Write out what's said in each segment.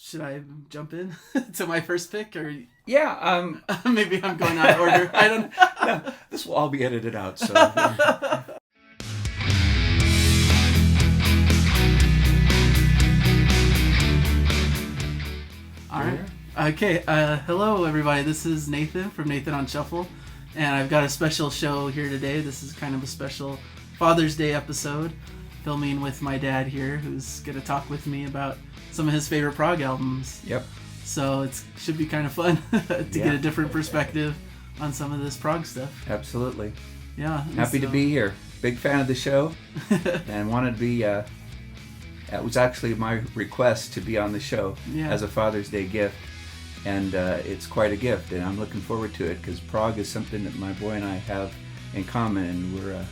Should I jump in to my first pick, or Yeah. maybe I'm going out of order? I don't. No, this will all be edited out. So. Yeah. All right. Okay. Hello, everybody. This is Nathan from Nathan on Shuffle, and I've got a special show here today. This is kind of a special Father's Day episode, filming with my dad here, who's going to talk with me about some of his favorite prog albums. Yep. So it should be kind of fun to get a different perspective on some of this prog stuff. Absolutely. Yeah. Happy to be here. Big fan of the show, and wanted to be. It was actually my request to be on the show as a Father's Day gift, and it's quite a gift, and I'm looking forward to it because prog is something that my boy and I have in common, and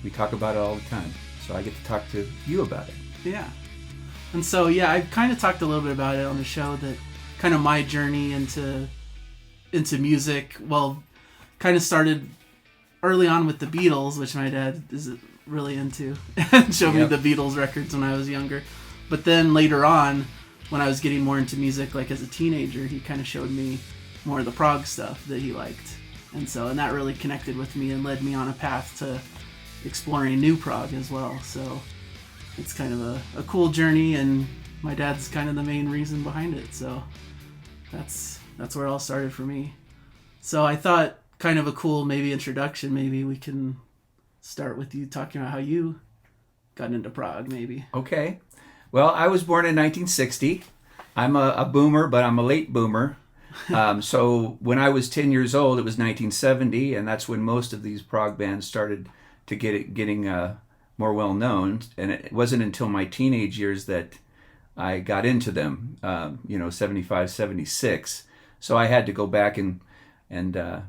we talk about it all the time. So I get to talk to you about it. Yeah. And so, I kind of talked a little bit about it on the show, that kind of my journey into music, well, kind of started early on with the Beatles, which my dad is really into, and showed me the Beatles records when I was younger. But then later on, when I was getting more into music, like as a teenager, he kind of showed me more of the prog stuff that he liked. And that really connected with me and led me on a path to exploring new prog as well. So it's kind of a cool journey, and my dad's kind of the main reason behind it. So that's where it all started for me. So I thought kind of a cool maybe introduction. Maybe we can start with you talking about how you got into prog, maybe. Okay. Well, I was born in 1960. I'm a boomer, but I'm a late boomer. So when I was 10 years old, it was 1970, and that's when most of these prog bands started to getting more well known. And it wasn't until my teenage years that I got into them. 75, 76. So I had to go back and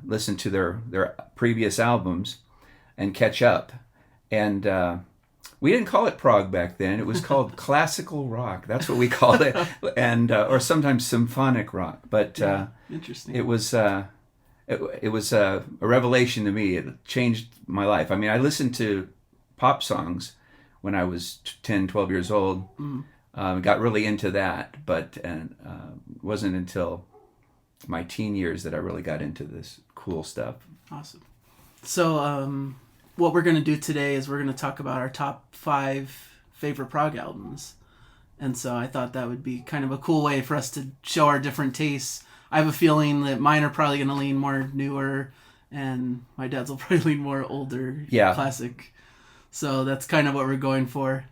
listen to their previous albums and catch up. And we didn't call it prog back then. It was called classical rock. That's what we called it, and or sometimes symphonic rock. But interesting. It was a revelation to me. It changed my life. I mean, I listened to pop songs when I was 10, 12 years old. Got really into that, but it wasn't until my teen years that I really got into this cool stuff. Awesome. So what we're going to do today is we're going to talk about our top 5 favorite prog albums. And so I thought that would be kind of a cool way for us to show our different tastes. I have a feeling that mine are probably going to lean more newer, and my dad's will probably lean more older, classic. So that's kind of what we're going for.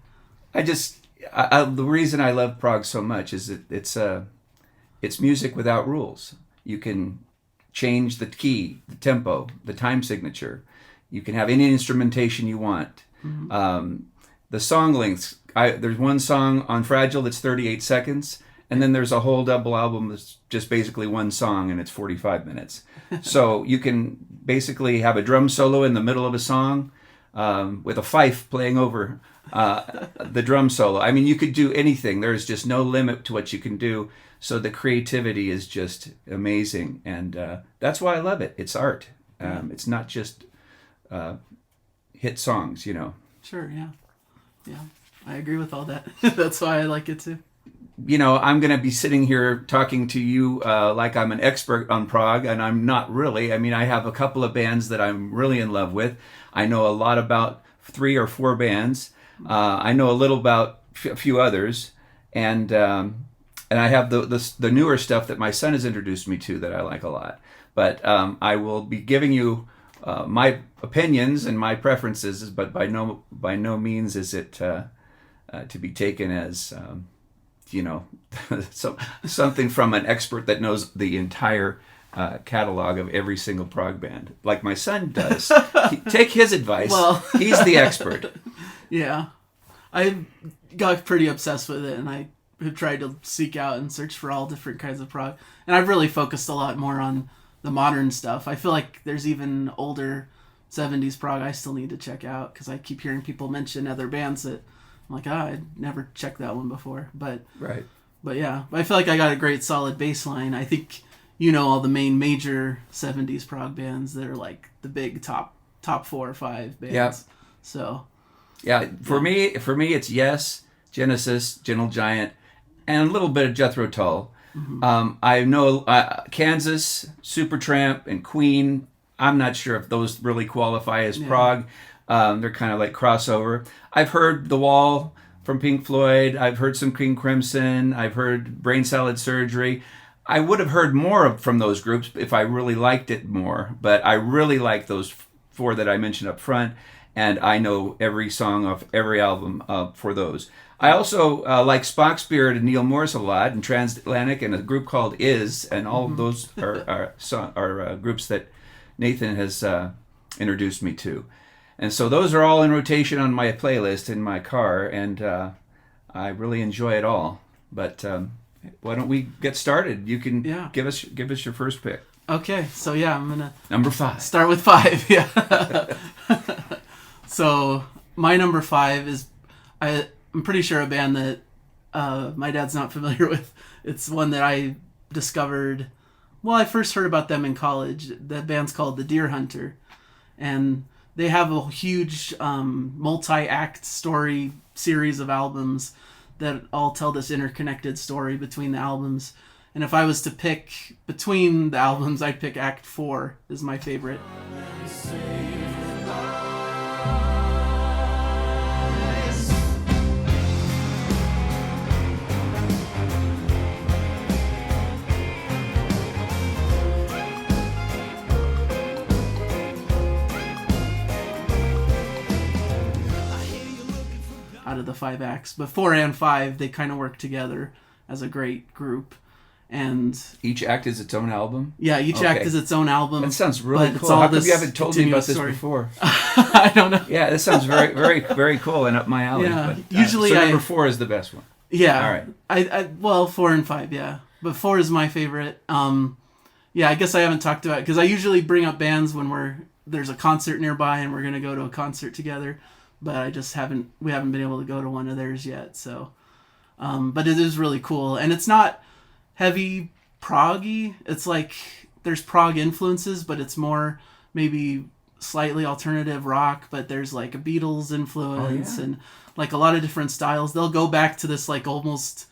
The reason I love prog so much is that it's music without rules. You can change the key, the tempo, the time signature. You can have any instrumentation you want. Mm-hmm. The song lengths, there's one song on Fragile that's 38 seconds, and then there's a whole double album that's just basically one song, and it's 45 minutes. So you can basically have a drum solo in the middle of a song with a fife playing over the drum solo. I mean, you could do anything. There's just no limit to what you can do. So the creativity is just amazing, and that's why I love it. It's art. It's not just hit songs, Sure, yeah. I agree with all that. That's why I like it too. I'm going to be sitting here talking to you like I'm an expert on prog, and I'm not really. I mean, I have a couple of bands that I'm really in love with. I know a lot about 3 or 4 bands. I know a little about a few others, and I have the newer stuff that my son has introduced me to that I like a lot. But I will be giving you my opinions and my preferences, but by no means is it to be taken as something from an expert that knows the entire catalog of every single prog band, like my son does. Take his advice. Well, he's the expert. Yeah, I got pretty obsessed with it, and I have tried to seek out and search for all different kinds of prog, and I've really focused a lot more on the modern stuff. I feel like there's even older 70s prog I still need to check out, because I keep hearing people mention other bands that I'm like, I'd never checked that one before. But yeah, I feel like I got a great solid baseline. I think all the main major 70s prog bands that are like the big top 4 or 5 bands. Yeah. So for me it's Yes, Genesis, Gentle Giant, and a little bit of Jethro Tull. I know Kansas, Supertramp, and Queen. I'm not sure if those really qualify as prog. They're kind of like crossover. I've heard The Wall from Pink Floyd. I've heard some King Crimson. I've heard Brain Salad Surgery. I would have heard more from those groups if I really liked it more, but I really like those four that I mentioned up front, and I know every song off every album for those. I also like Spock Spirit and Neil Morris a lot, and Transatlantic, and a group called Is, and all of those are groups that Nathan has introduced me to. And so those are all in rotation on my playlist in my car, and I really enjoy it all. But why don't we get started? You can give us your first pick. Okay, so I'm gonna number 5. Start with 5. Yeah. So my number 5 is I'm pretty sure a band that my dad's not familiar with. It's one that I discovered. Well, I first heard about them in college. The band's called The Deer Hunter, and they have a huge multi-act story series of albums that all tell this interconnected story between the albums. And if I was to pick between the albums, I'd pick Act 4 is my favorite. Out of the 5 acts, but 4 and 5, they kind of work together as a great group. And each act is its own album? Yeah, each act is its own album. That sounds really cool. How come you haven't told me about this before? I don't know. Yeah, this sounds very, very, very cool and up my alley. Yeah, but, usually so number 4 is the best one. Yeah. All right. Well, 4 and 5, yeah. But 4 is my favorite. Yeah, I guess I haven't talked about it, because I usually bring up bands when there's a concert nearby and we're going to go to a concert together. But we haven't been able to go to one of theirs yet. So, but it is really cool. And it's not heavy prog-y. It's like there's prog influences, but it's more maybe slightly alternative rock, but there's like a Beatles influence and like a lot of different styles. They'll go back to this like almost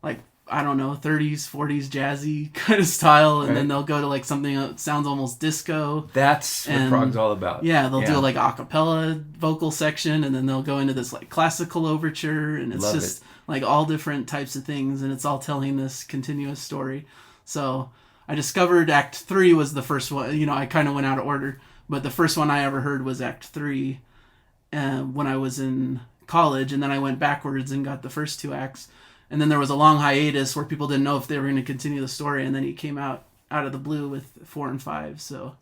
like, I don't know, 30s, 40s jazzy kind of style, and then they'll go to like something that sounds almost disco. That's what prog's all about. Yeah, they'll do like a cappella vocal section, and then they'll go into this like classical overture, and it's just like all different types of things, and it's all telling this continuous story. So I discovered Act 3 was the first one. You know, I kind of went out of order, but the first one I ever heard was Act 3 when I was in college, and then I went backwards and got the first 2 acts. And then there was a long hiatus where people didn't know if they were going to continue the story, and then he came out of the blue with 4 and 5. So,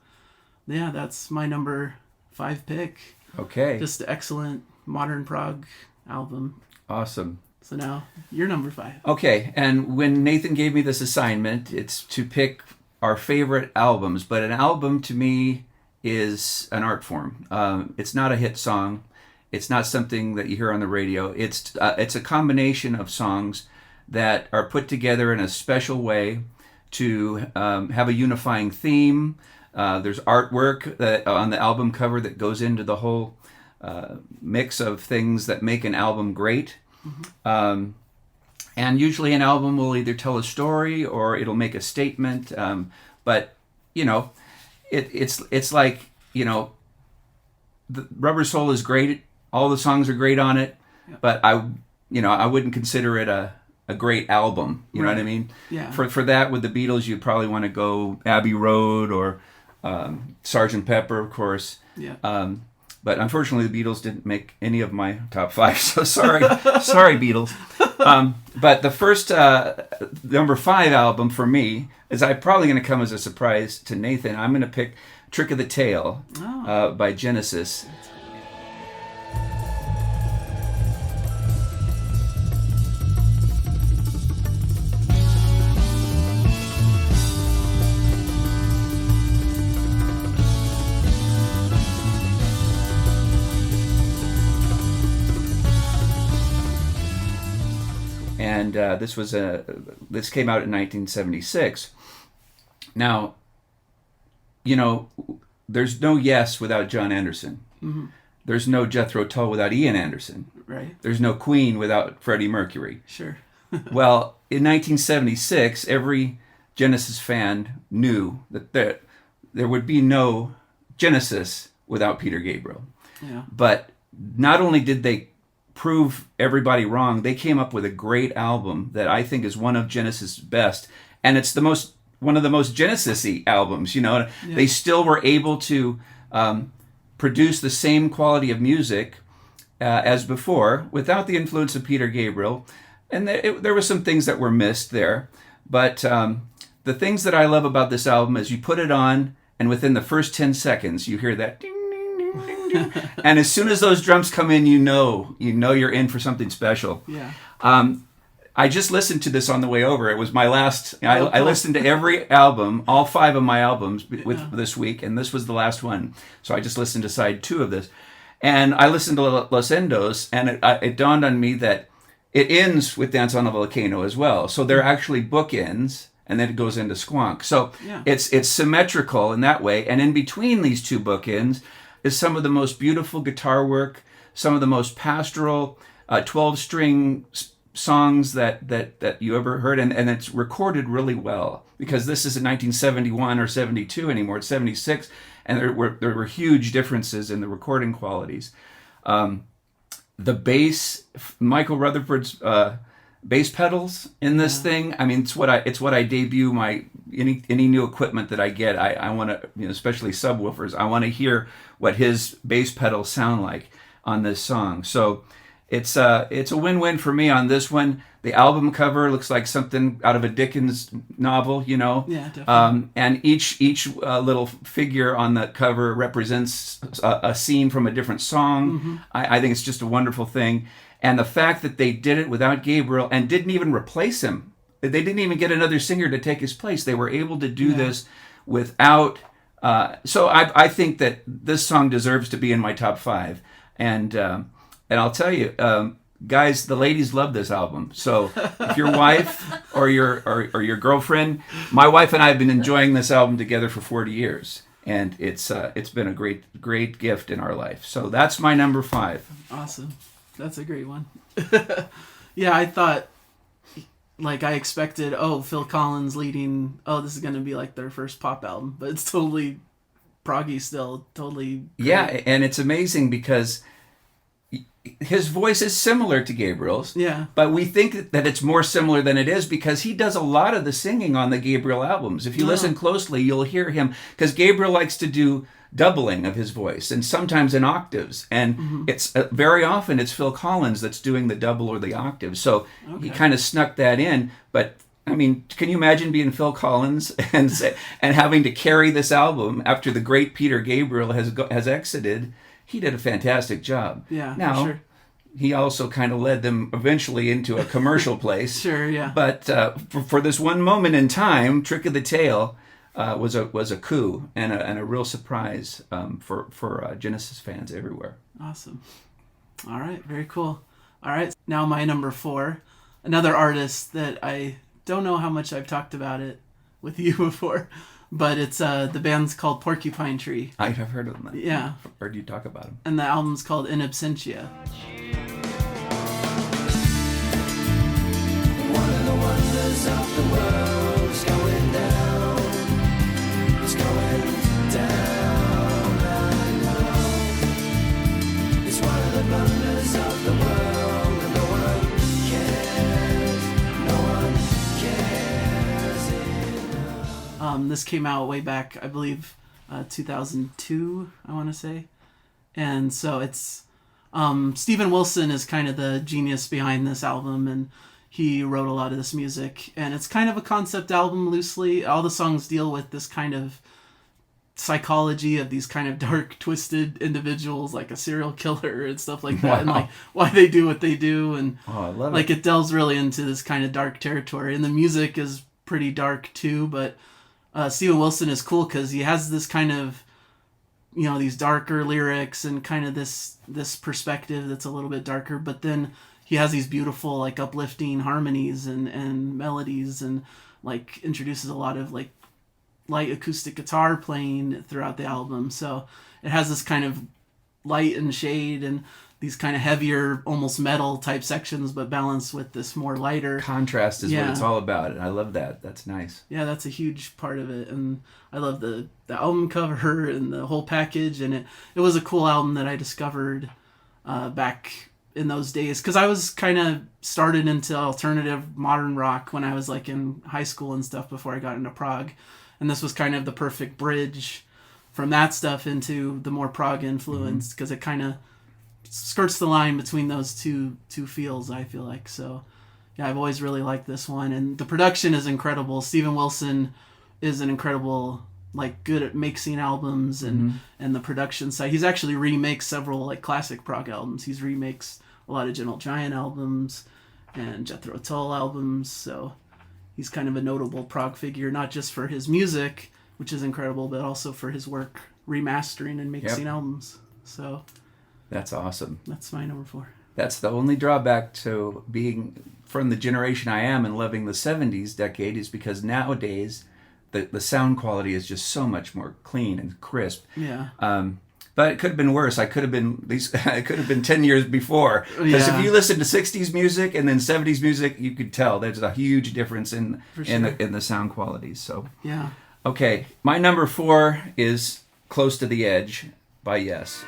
yeah, that's my number 5 pick. Okay. Just an excellent modern prog album. Awesome. So now, you're number 5. Okay, and when Nathan gave me this assignment, it's to pick our favorite albums. But an album to me is an art form. It's not a hit song. It's not something that you hear on the radio. It's a combination of songs that are put together in a special way to have a unifying theme. There's artwork on the album cover that goes into the whole mix of things that make an album great. Mm-hmm. And usually an album will either tell a story or it'll make a statement. But, you know, it's like, you know, the Rubber Soul is great. All the songs are great on it, but I wouldn't consider it a great album. You know what I mean? Yeah. For that, with the Beatles, you'd probably want to go Abbey Road or Sgt. Pepper, of course. Yeah. But unfortunately, the Beatles didn't make any of my top 5, so sorry, Beatles. But the first number 5 album for me is probably going to come as a surprise to Nathan. I'm going to pick "Trick of the Tail" by Genesis. And this came out in 1976. Now, you know, there's no Yes without John Anderson. Mm-hmm. There's no Jethro Tull without Ian Anderson. Right. There's no Queen without Freddie Mercury. Sure. Well, in 1976, every Genesis fan knew that there would be no Genesis without Peter Gabriel. Yeah. But not only did they prove everybody wrong, they came up with a great album that I think is one of Genesis' best, and it's one of the most Genesis-y albums. Yeah. They still were able to produce the same quality of music as before without the influence of Peter Gabriel, and there were some things that were missed there. But the things that I love about this album is you put it on, and within the first 10 seconds, you hear that ding, ding, ding, ding, ding. And as soon as those drums come in, you know you're in for something special. Yeah. I just listened to this on the way over. It was my last. I listened to every album, all 5 of my albums this week, and this was the last one. So I just listened to side 2 of this. And I listened to Los Endos, and it dawned on me that it ends with Dance on the Volcano as well. So they're actually bookends, and then it goes into Squonk. So it's symmetrical in that way. And in between these 2 bookends is some of the most beautiful guitar work, some of the most pastoral 12-string songs that you ever heard, and it's recorded really well, because this isn't 1971 or 72 anymore. It's 76, and there were huge differences in the recording qualities. The bass, Michael Rutherford's bass pedals in this thing. I mean, it's what I debut any new equipment that I get. I want to, especially subwoofers. I want to hear what his bass pedals sound like on this song. So it's a win-win for me on this one. The album cover looks like something out of a Dickens novel, Yeah, definitely. and each little figure on the cover represents a scene from a different song. Mm-hmm. I think it's just a wonderful thing. And the fact that they did it without Gabriel and didn't even replace him. They didn't even get another singer to take his place. They were able to do this without... so I think that this song deserves to be in my top 5. And I'll tell you, guys, the ladies love this album. So if your wife or your girlfriend, my wife and I have been enjoying this album together for 40 years, and it's been a great gift in our life. So that's my number 5. Awesome, that's a great one. Yeah, I thought, I expected, Phil Collins leading. This is gonna be like their first pop album, but it's totally proggy still, totally. Great. Yeah, and it's amazing because his voice is similar to Gabriel's. Yeah. But we think that it's more similar than it is because he does a lot of the singing on the Gabriel albums. If you listen closely, you'll hear him, because Gabriel likes to do doubling of his voice, and sometimes in octaves. And it's very often it's Phil Collins that's doing the double or the octave. So he kind of snuck that in. But I mean, can you imagine being Phil Collins and having to carry this album after the great Peter Gabriel has exited? He did a fantastic job. Yeah, now, for sure. He also kind of led them eventually into a commercial place. Sure, yeah. But for this one moment in time, Trick of the Tail was a coup and a real surprise for Genesis fans everywhere. Awesome. All right, very cool. All right, now my number 4, another artist that I don't know how much I've talked about it with you before. But it's the band's called Porcupine Tree. I have heard of them. Yeah. I've heard you talk about them. And the album's called In Absentia. One of the wonders of the world is going down. It's going down, I know. It's one of the blunders of the world, and no one cares. No one cares enough. This came out way back, I believe, 2002, I want to say. And so it's... Steven Wilson is kind of the genius behind this album, and he wrote a lot of this music. And it's kind of a concept album, loosely. All the songs deal with this kind of psychology of these kind of dark, twisted individuals, like a serial killer and stuff like that. Wow. And like why they do what they do. And I love like it delves really into this kind of dark territory. And the music is pretty dark too, but Steven Wilson is cool because he has this kind of, these darker lyrics and kind of this perspective that's a little bit darker, but then he has these beautiful, like, uplifting harmonies and melodies, and like introduces a lot of like light acoustic guitar playing throughout the album. So it has this kind of light and shade, and these kind of heavier, almost metal type sections, but balanced with this more lighter. Contrast is what it's all about. And I love that. That's nice. Yeah, that's a huge part of it. And I love the album cover and the whole package. And it was a cool album that I discovered back in those days. Because I was kind of started into alternative modern rock when I was like in high school and stuff before I got into prog. And this was kind of the perfect bridge from that stuff into the more prog influence, because it kind of skirts the line between those two fields, I feel like. So yeah, I've always really liked this one, and the production is incredible. Steven Wilson is an incredible, like, good at mixing albums and the production side. He's actually remakes several like classic prog albums. He's remakes a lot of Gentle Giant albums and Jethro Tull albums. So he's kind of a notable prog figure, not just for his music, which is incredible, but also for his work remastering and mixing albums. So that's awesome. That's my number 4. That's the only drawback to being from the generation I am and loving the 70s decade, is because nowadays the sound quality is just so much more clean and crisp. Yeah. But it could have been worse. It could have been 10 years before. Because if you listen to 60s music and then 70s music, you could tell there's a huge difference in the sound quality. So yeah. Okay, my number 4 is "Close to the Edge" by Yes.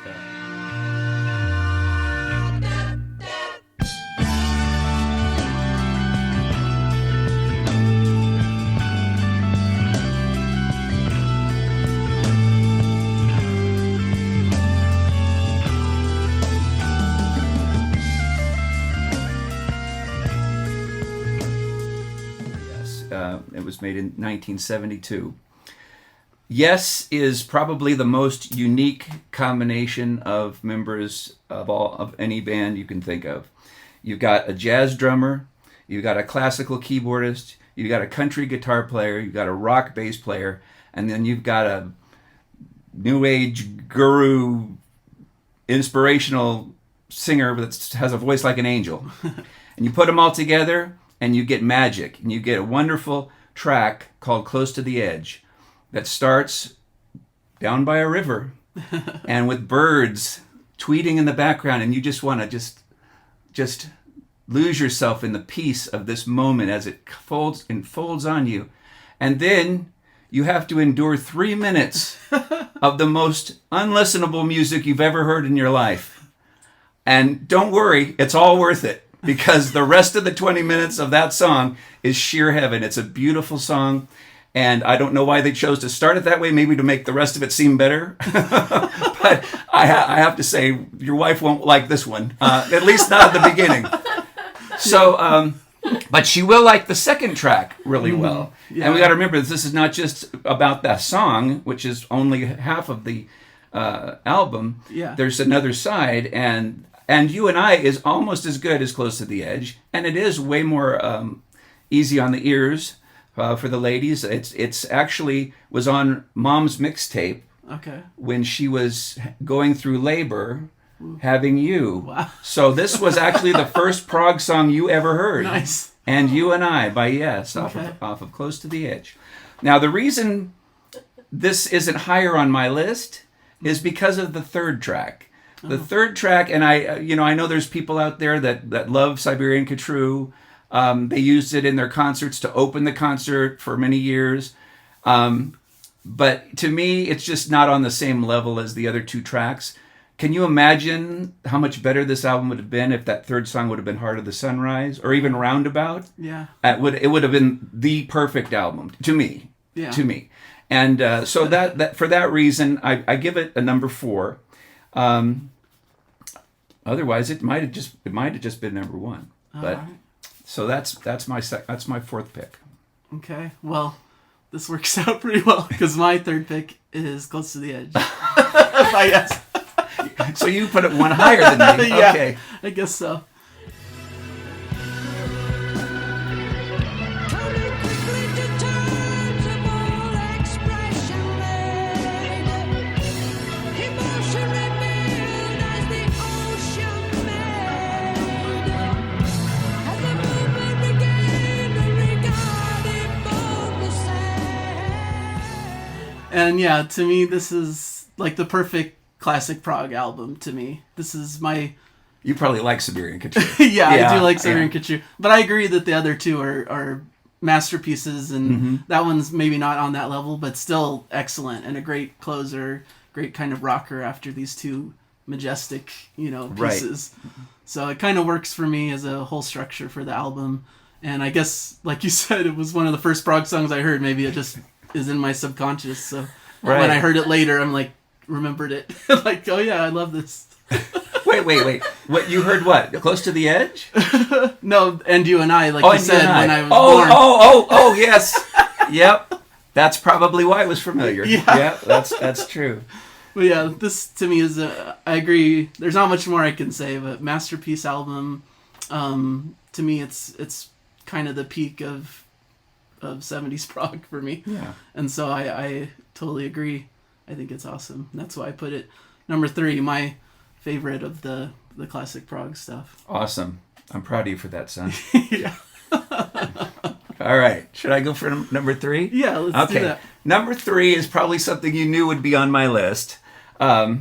It was made in 1972. Yes is probably the most unique combination of members of any band you can think of. You've got a jazz drummer, you've got a classical keyboardist, you've got a country guitar player, you've got a rock bass player, and then you've got a new age guru inspirational singer that has a voice like an angel. And you put them all together and you get magic, and you get a wonderful track called "Close to the Edge" that starts down by a river and with birds tweeting in the background, and you just want to just lose yourself in the peace of this moment as it folds on you. And then you have to endure 3 minutes of the most unlistenable music you've ever heard in your life. And don't worry, it's all worth it, because the rest of the 20 minutes of that song is sheer heaven. It's a beautiful song, and I don't know why they chose to start it that way, maybe to make the rest of it seem better. But I have to say, your wife won't like this one, at least not at the beginning. So, but she will like the second track really well. Yeah. And we got to remember that this is not just about that song, which is only half of the album. Yeah. There's another side, and You and I is almost as good as Close to the Edge, and it is way more easy on the ears for the ladies. It's actually was on Mom's mixtape when she was going through labor, having you. Wow. So this was actually the first prog song you ever heard. Nice. And You and I by Yes, off of Close to the Edge. Now the reason this isn't higher on my list is because of the third track. The third track, and I know there's people out there that love Siberian Khatru. They used it in their concerts to open the concert for many years. But to me, it's just not on the same level as the other two tracks. Can you imagine how much better this album would have been if that third song would have been Heart of the Sunrise or even Roundabout? Yeah. It would have been the perfect album to me. Yeah. To me. And so that for that reason, I give it a number 4. Otherwise, it might have just been number 1. But right. So that's my fourth pick. Okay, well, this works out pretty well because my third pick is Close to the Edge. Yes. So you put it one higher than me. Yeah, okay, I guess so. And yeah, to me, this is like the perfect classic prog album to me. This is my You probably like Siberian Couture. Yeah, I do like Siberian Couture. But I agree that the other two are masterpieces, and that one's maybe not on that level, but still excellent and a great closer, great kind of rocker after these two majestic, pieces. Right. So it kind of works for me as a whole structure for the album. And I guess, like you said, it was one of the first Prog songs I heard. Maybe it just is in my subconscious. So when I heard it later, I'm like, remembered it. Like, oh yeah, I love this. Wait. What you heard? What? Close to the Edge? No, and You and I, like you said, when I was born. Oh, yes. Yep. That's probably why it was familiar. Yeah, that's true. But yeah, this to me is I agree. There's not much more I can say, but masterpiece album. To me, it's kind of the peak of 70s prog for me. Yeah. And so I totally agree. I think it's awesome. That's why I put it number 3, my favorite of the classic prog stuff. Awesome. I'm proud of you for that, son. Yeah. All right. Should I go for number 3? Yeah, let's do that. Number 3 is probably something you knew would be on my list. I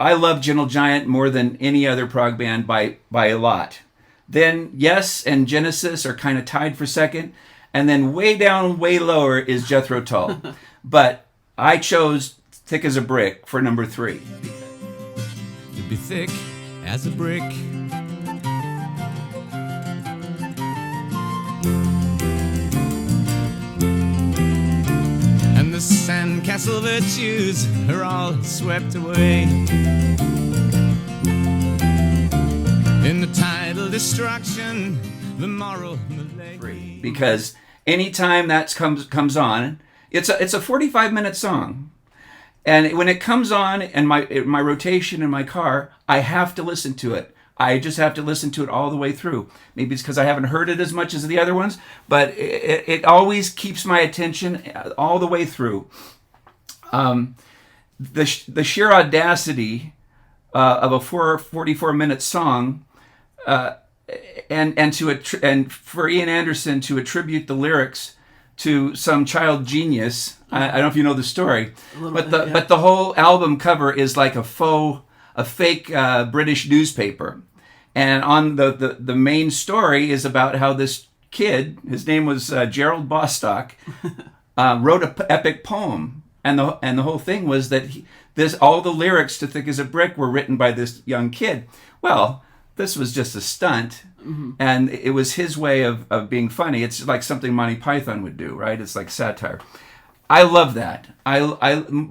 love Gentle Giant more than any other prog band by a lot. Then Yes and Genesis are kind of tied for second. And then way down, way lower is Jethro Tull. But I chose Thick as a Brick for number 3. You'll be thick as a brick. And the sandcastle virtues are all swept away in the tidal destruction, the moral malaise. Because anytime that comes on, it's a 45-minute song. And when it comes on in my rotation in my car, I have to listen to it. I just have to listen to it all the way through. Maybe it's because I haven't heard it as much as the other ones, but it always keeps my attention all the way through. The sheer audacity of a 44-minute song, and for Ian Anderson to attribute the lyrics to some child genius. I don't know if you know the story, but the whole album cover is like a fake British newspaper, and on the main story is about how this kid, his name was Gerald Bostock, wrote an epic poem, and the whole thing was that all the lyrics to Thick as a Brick were written by this young kid. Well, this was just a stunt. Mm-hmm. And it was his way of being funny. It's like something Monty Python would do, right? It's like satire. I love that. I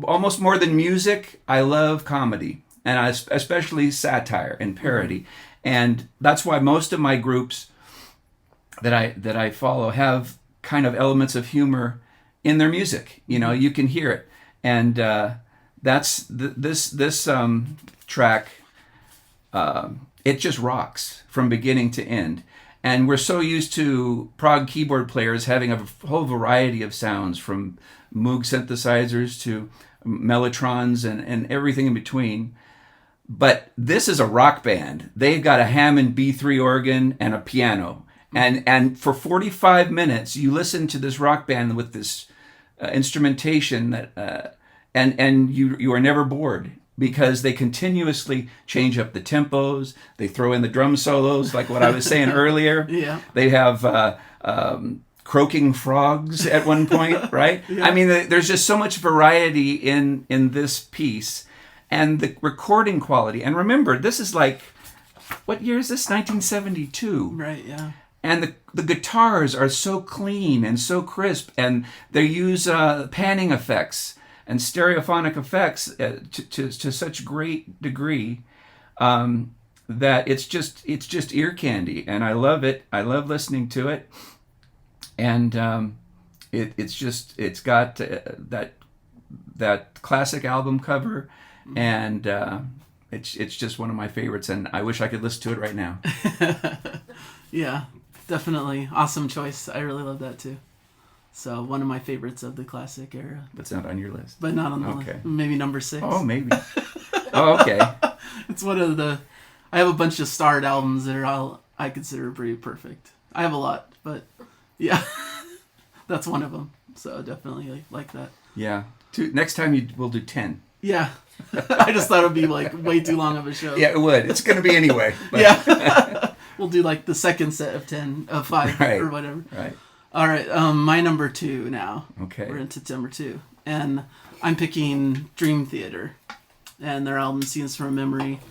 almost more than music, I love comedy, and especially satire and parody. Mm-hmm. And that's why most of my groups that I follow have kind of elements of humor in their music. You can hear it. And that's this track. It just rocks from beginning to end. And we're so used to prog keyboard players having a whole variety of sounds, from Moog synthesizers to mellotrons and everything in between. But this is a rock band. They've got a Hammond B3 organ and a piano. And for 45 minutes, you listen to this rock band with this instrumentation that and you are never bored, because they continuously change up the tempos. They throw in the drum solos, like what I was saying earlier. Yeah. They have croaking frogs at one point, right? Yeah. I mean, there's just so much variety in this piece, and the recording quality. And remember, this is like, what year is this? 1972. Right. Yeah. And the guitars are so clean and so crisp, and they use panning effects and stereophonic effects to such great degree that it's just ear candy, and I love it. I love listening to it, and it's got that classic album cover, and it's just one of my favorites, and I wish I could listen to it right now. Yeah, definitely awesome choice. I really love that too. So one of my favorites of the classic era. But it's not on your list. But not on the list. Maybe number 6. Oh, maybe. Oh, okay. It's one of the... I have a bunch of starred albums that are I consider pretty perfect. I have a lot, but yeah. That's one of them. So definitely like that. Yeah. Next time we'll do 10. Yeah. I just thought it would be like way too long of a show. Yeah, it would. It's going to be anyway. But. Yeah. We'll do like the second set of 5 Right. or whatever. Right. All right. My number 2 now. Okay. We're into number 2. And I'm picking Dream Theater and their album Scenes from Memory.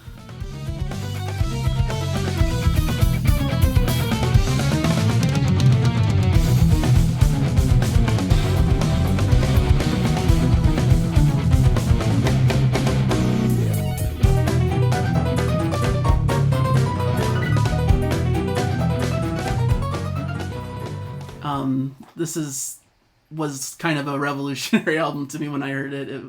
This was kind of a revolutionary album to me when I heard it.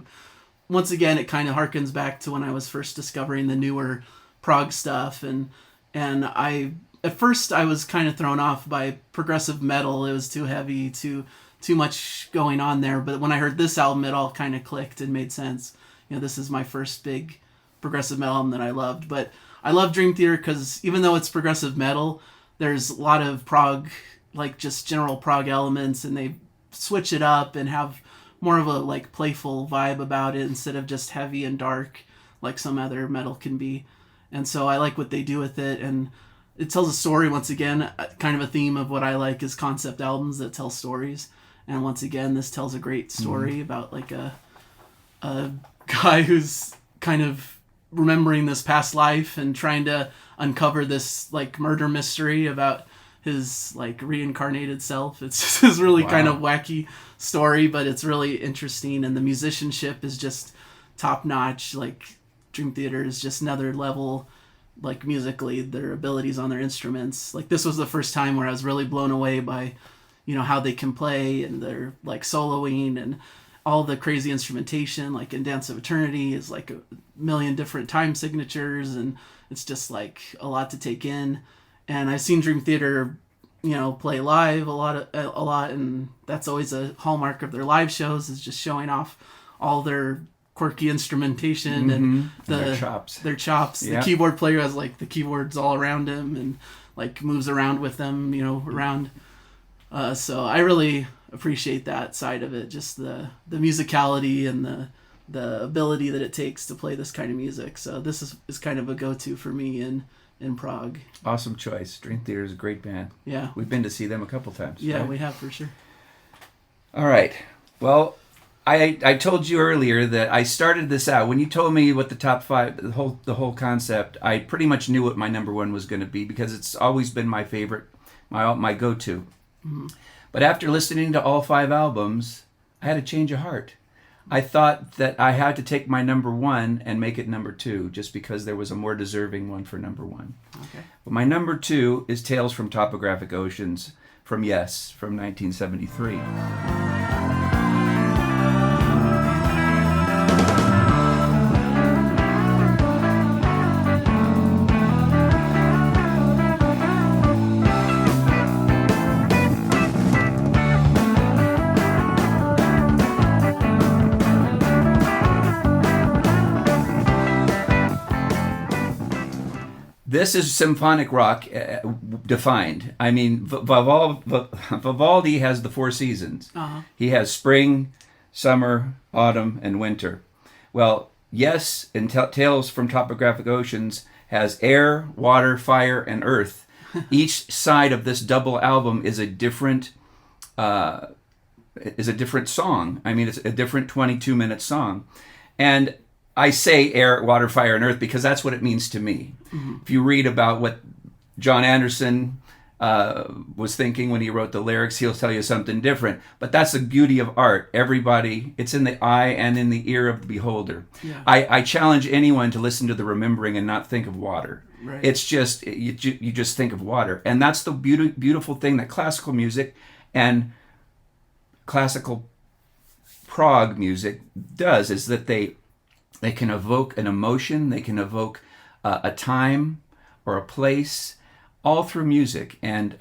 Once again, it kind of harkens back to when I was first discovering the newer prog stuff, and at first I was kind of thrown off by progressive metal. It was too heavy, too much going on there. But when I heard this album, it all kind of clicked and made sense. This is my first big progressive metal album that I loved. But I love Dream Theater because even though it's progressive metal, there's a lot of prog, like just general prog elements, and they switch it up and have more of a like playful vibe about it instead of just heavy and dark like some other metal can be. And so I like what they do with it, and it tells a story. Once again, kind of a theme of what I like is concept albums that tell stories. And once again, this tells a great story about like a guy who's kind of remembering this past life and trying to uncover this like murder mystery about his like reincarnated self. It's just this really kind of wacky story, but it's really interesting, and the musicianship is just top notch. Like Dream Theater is just another level, like musically, their abilities on their instruments. Like this was the first time where I was really blown away by, how they can play and their like soloing and all the crazy instrumentation. Like in Dance of Eternity is like a million different time signatures, and it's just like a lot to take in. And I've seen Dream Theater, play live a lot, and that's always a hallmark of their live shows, is just showing off all their quirky instrumentation and their chops. The keyboard player has like the keyboards all around him and like moves around with them, around. So I really appreciate that side of it, just the musicality and the ability that it takes to play this kind of music. So this is kind of a go-to for me in Prague. Awesome choice. Dream Theater is a great band. Yeah. We've been to see them a couple times. Yeah, right? we have for sure. All right. Well, I told you earlier that I started this out. When you told me what the top 5, the whole concept, I pretty much knew what my number 1 was going to be because it's always been my favorite, my go-to. Mm-hmm. But after listening to all 5 albums, I had a change of heart. I thought that I had to take my number 1 and make it number 2, just because there was a more deserving one for number 1. Okay. But my number 2 is Tales from Topographic Oceans from Yes, from 1973. This is symphonic rock defined. I mean, Vivaldi has the 4 seasons. Uh-huh. He has spring, summer, autumn, and winter. Well, Yes, and Tales from Topographic Oceans has air, water, fire, and earth. Each side of this double album is a different song. I mean, it's a different 22-minute song. And I say air, water, fire, and earth because that's what it means to me. Mm-hmm. If you read about what John Anderson was thinking when he wrote the lyrics, he'll tell you something different. But that's the beauty of art. Everybody, it's in the eye and in the ear of the beholder. Yeah. I challenge anyone to listen to the Remembering and not think of water. Right. It's just, you just think of water. And that's the beautiful thing that classical music and classical prog music does, is that they can evoke an emotion, they can evoke a time or a place, all through music. And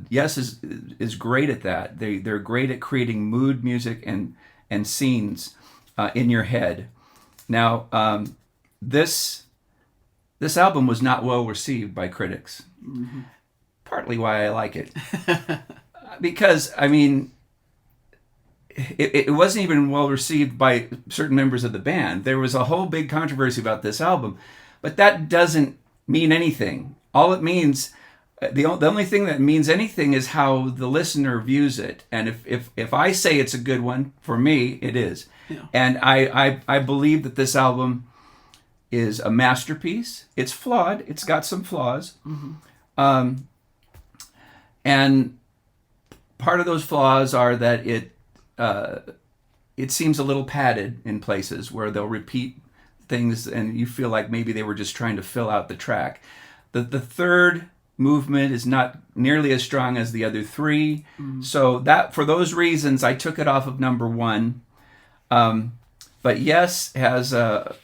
Yes is great at that. They're great at creating mood music and scenes in your head. Now, this album was not well received by critics. Mm-hmm. Partly why I like it. Because, I mean, it wasn't even well received by certain members of the band. There was a whole big controversy about this album, but that doesn't mean anything. All it means, the only thing that means anything is how the listener views it. And if I say it's a good one, for me, it is. Yeah. And I believe that this album is a masterpiece. It's flawed. It's got some flaws. Mm-hmm. And part of those flaws are that it seems a little padded in places where they'll repeat things and you feel like maybe they were just trying to fill out the track. The third movement is not nearly as strong as the other three. Mm-hmm. So that, for those reasons, I took it off of number 1. But Yes has a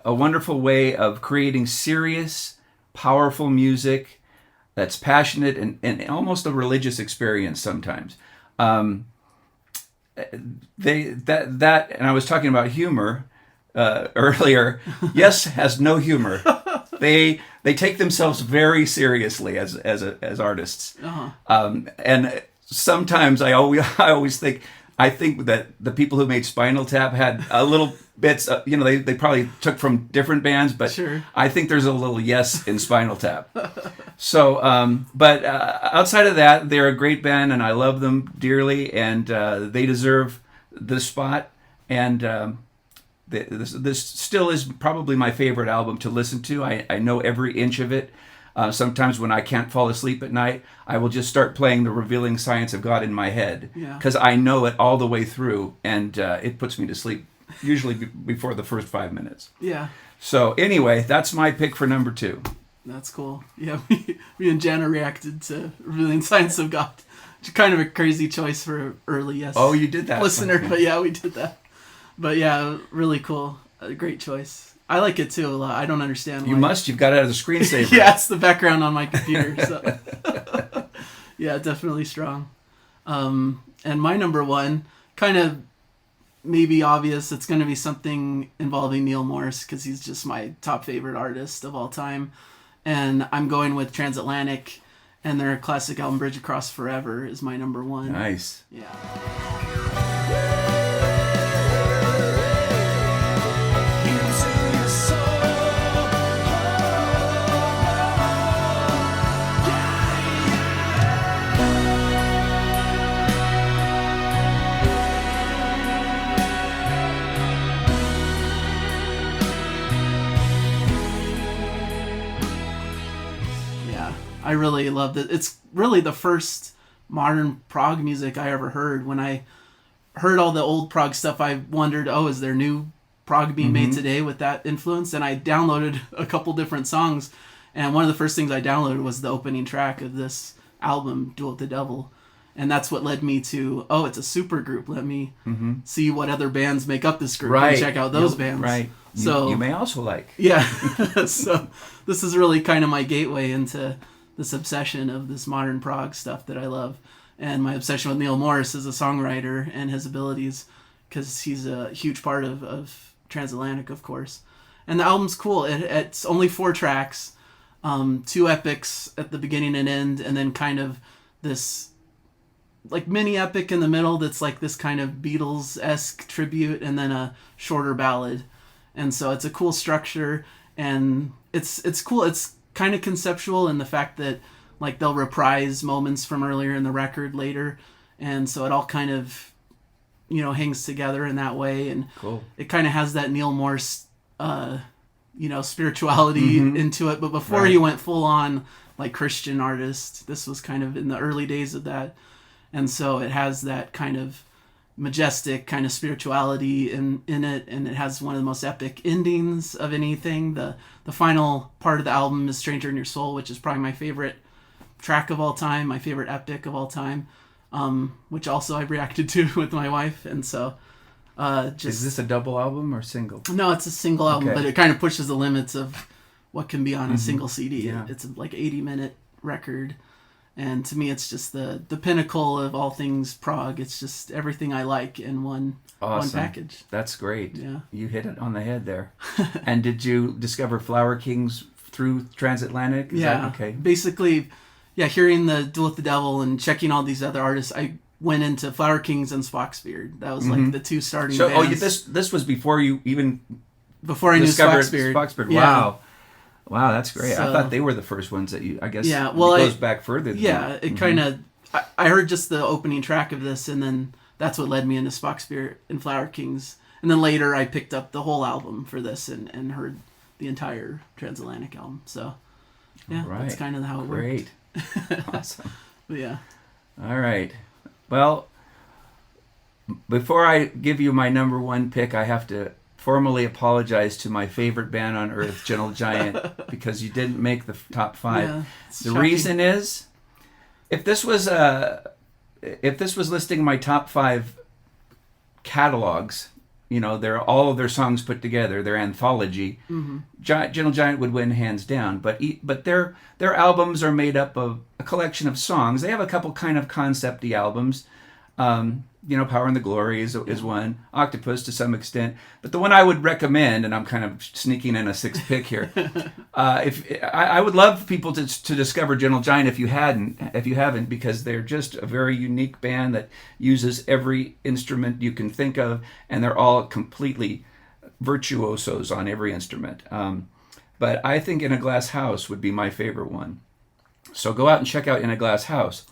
wonderful way of creating serious, powerful music that's passionate and almost a religious experience sometimes. And I was talking about humor earlier. Yes has no humor. They take themselves very seriously as artists. Uh-huh. And sometimes I always think that the people who made Spinal Tap had a little bits, they probably took from different bands, but sure. I think there's a little Yes in Spinal Tap. So, but outside of that, they're a great band, and I love them dearly, and they deserve the spot. And this still is probably my favorite album to listen to. I know every inch of it. Sometimes when I can't fall asleep at night, I will just start playing The Revealing Science of God in my head because I know it all the way through, and it puts me to sleep usually before the first 5 minutes. Yeah. So anyway, that's my pick for number 2. That's cool. Yeah, me and Jana reacted to Revealing Science of God. It's kind of a crazy choice for early Yes. Oh, you did that, listener, but yeah, we did that. But yeah, really cool. A great choice. I like it too a lot. I don't understand why. You've got it as a screensaver. Yeah, it's the background on my computer. So. Yeah, definitely strong. And my number 1, kind of maybe obvious, it's going to be something involving Neil Morse because he's just my top favorite artist of all time. And I'm going with Transatlantic, and their classic album Bridge Across Forever is my number 1. Nice. Yeah. I really loved it. It's really the first modern prog music I ever heard. When I heard all the old prog stuff, I wondered, is there new prog being made today with that influence? And I downloaded a couple different songs, and one of the first things I downloaded was the opening track of this album, Duel with the Devil. And that's what led me to, it's a super group. Let me see what other bands make up this group and check out those bands. Right. So you may also like. Yeah. So this is really kind of my gateway into this obsession of this modern prog stuff that I love, and my obsession with Neil Morse as a songwriter and his abilities, because he's a huge part of Transatlantic, of course. And the album's cool. It's only 4 tracks, 2 epics at the beginning and end, and then kind of this like mini epic in the middle that's like this kind of Beatles-esque tribute, and then a shorter ballad. And so it's a cool structure, and it's cool. It's kind of conceptual in the fact that like they'll reprise moments from earlier in the record later, and so it all kind of hangs together in that way. And cool. It kind of has that Neil Morse spirituality into it, but before he went full on like Christian artist, this was kind of in the early days of that. And so it has that kind of majestic kind of spirituality in it, and it has one of the most epic endings of anything. The final part of the album is Stranger in Your Soul, which is probably my favorite track of all time, my favorite epic of all time, which also I reacted to with my wife. And so is this a double album or single? No, it's a single album, okay. But it kind of pushes the limits of what can be on a single CD. Yeah. It's like 80-minute record. And to me, it's just the pinnacle of all things prog. It's just everything I like in one package. That's great. Yeah. You hit it on the head there. And did you discover Flower Kings through Transatlantic? Okay. Basically, hearing the Duel with the Devil and checking all these other artists, I went into Flower Kings and Spocksbeard. That was like the two starting So, bands. this was before you even Before I knew discovered Spocksbeard. Spocksbeard. Yeah. Wow, that's great. I So- thought they were the first ones that you. I guess. Yeah, well, it goes back further. Than Yeah, that. it kind of. I heard just the opening track of this, and then that's what led me into Spocksbeard and Flower Kings. And then later, I picked up the whole album for this and heard the entire Transatlantic album. So, yeah, Right. that's kind of how it Great. worked. Awesome. But yeah. All right. Well, before I give you my number one pick, I have to formally apologize to my favorite band on earth, Gentle Giant, because you didn't make the top 5. Yeah, it's the shocking. reason is, if this was listing my top 5 catalogs, you know, they're all of their songs put together, their anthology. Gentle Giant would win hands down. But their albums are made up of a collection of songs. They have a couple kind of concept-y albums. You know, Power and the Glory is one. Octopus to some extent. But the one I would recommend, and I'm kind of sneaking in a 6th pick here, I would love people to discover Gentle Giant if you haven't, because they're just a very unique band that uses every instrument you can think of, and they're all completely virtuosos on every instrument. But I think In a Glass House would be my favorite one. So go out and check out In a Glass House.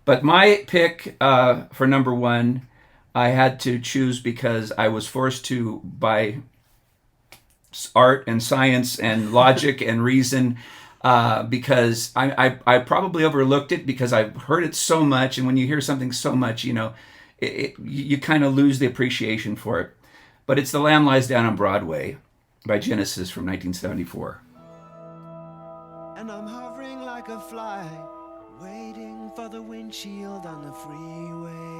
But my pick for number 1, I had to choose because I was forced to, by art and science and logic and reason, because I probably overlooked it because I've heard it so much, and when you hear something so much, you know, you kind of lose the appreciation for it. But it's The Lamb Lies Down on Broadway by Genesis from 1974. And I'm hovering like a fly, waiting for the windshield on the freeway.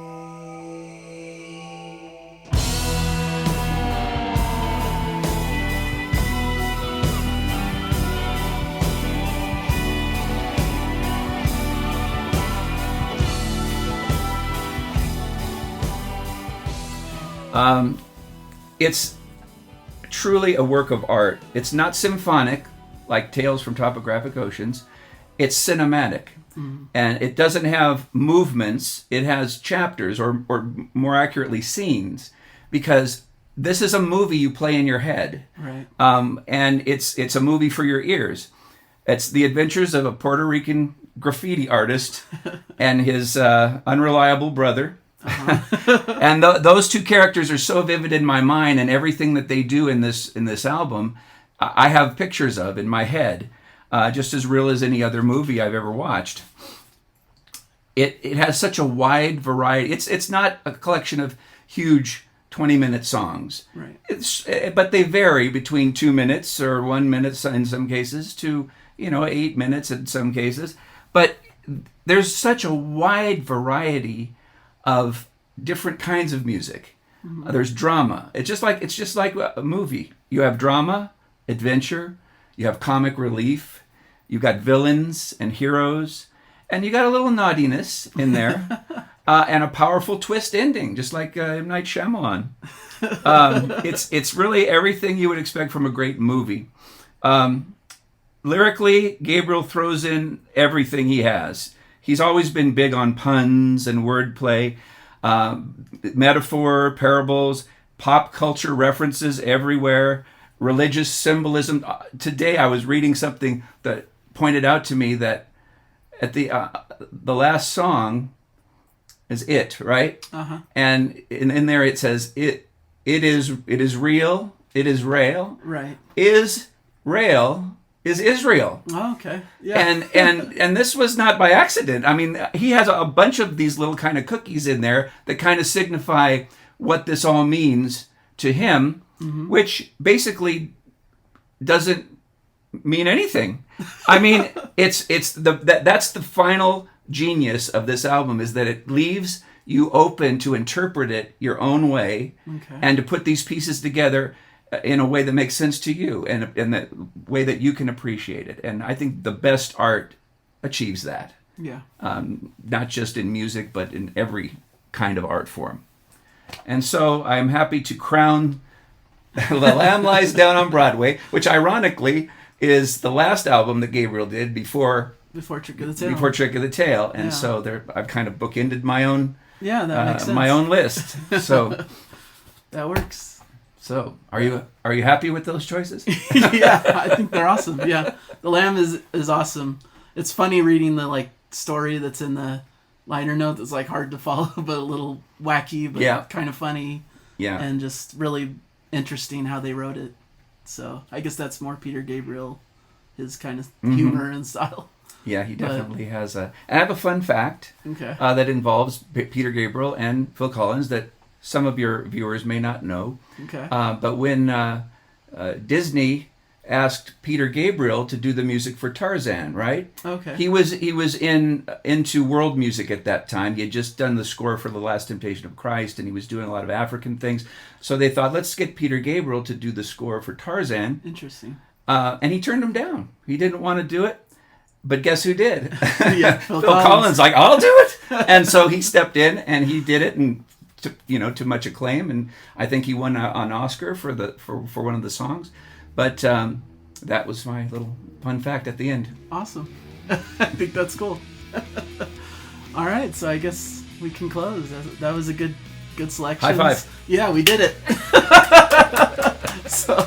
It's truly a work of art. It's not symphonic like Tales from Topographic Oceans. It's cinematic. And it doesn't have movements. It has chapters, or more accurately, scenes, because this is a movie you play in your head. Right. And it's a movie for your ears. It's the adventures of a Puerto Rican graffiti artist and his unreliable brother. And those two characters are so vivid in my mind, and everything that they do in this album, I have pictures of in my head. Just as real as any other movie I've ever watched. It has such a wide variety. It's not a collection of huge 20-minute songs. Right. But they vary between 2 minutes or 1 minute in some cases to 8 minutes in some cases. But there's such a wide variety of different kinds of music. There's drama. It's just like a movie. You have drama, adventure. You have comic relief. You've got villains and heroes, and you got a little naughtiness in there, and a powerful twist ending, just like M. Night Shyamalan. It's really everything you would expect from a great movie. Lyrically, Gabriel throws in everything he has. He's always been big on puns and wordplay, metaphor, parables, pop culture references everywhere. Religious symbolism. Today I was reading something that pointed out to me that at the last song is "It," right? And in there it says it is real, it is rail, Right. is rail is Israel. Oh, okay. Yeah. And this was not by accident. I mean, he has a bunch of these little kind of cookies in there that kind of signify what this all means to him. Which basically doesn't mean anything. I mean, that's the final genius of this album, is that it leaves you open to interpret it your own way, and to put these pieces together in a way that makes sense to you, and in the way that you can appreciate it. And I think the best art achieves that. Yeah. Not just in music, but in every kind of art form. And so I'm happy to crown The Lamb Lies Down on Broadway, which ironically is the last album that Gabriel did before Before Trick of the Tail. Trick of the Tail. And so I've kind of bookended my own Yeah, that makes sense. my own list. So That works. so are you happy with those choices? Yeah, I think they're awesome. Yeah, The Lamb is awesome. It's funny reading the like story that's in the liner note. That's like hard to follow, but a little wacky, but kind of funny. Yeah. And just really interesting how they wrote it. So I guess that's more Peter Gabriel, his kind of humor and style. Yeah, he definitely has a. And I have a fun fact Okay. that involves Peter Gabriel and Phil Collins that some of your viewers may not know. Okay. But when Disney asked Peter Gabriel to do the music for Tarzan, right? Okay. He was into world music at that time. He had just done the score for The Last Temptation of Christ, and he was doing a lot of African things. So they thought, let's get Peter Gabriel to do the score for Tarzan. Interesting. And he turned him down. He didn't want to do it. But guess who did? Yeah, Phil Collins, like, I'll do it. And so he stepped in and he did it, and to much acclaim. And I think he won an Oscar for one of the songs. But that was my little fun fact at the end. Awesome. I think that's cool. All right, so I guess we can close. That was a good selection. High five. Yeah, we did it. So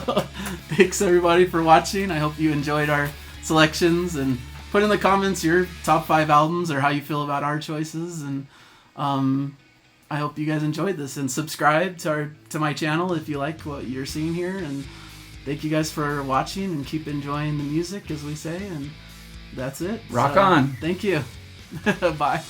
thanks everybody for watching. I hope you enjoyed our selections, and put in the comments your top 5 albums or how you feel about our choices. And I hope you guys enjoyed this, and subscribe to my channel if you like what you're seeing here. And thank you guys for watching, and keep enjoying the music, as we say. And that's it. Rock on. Thank you. Bye.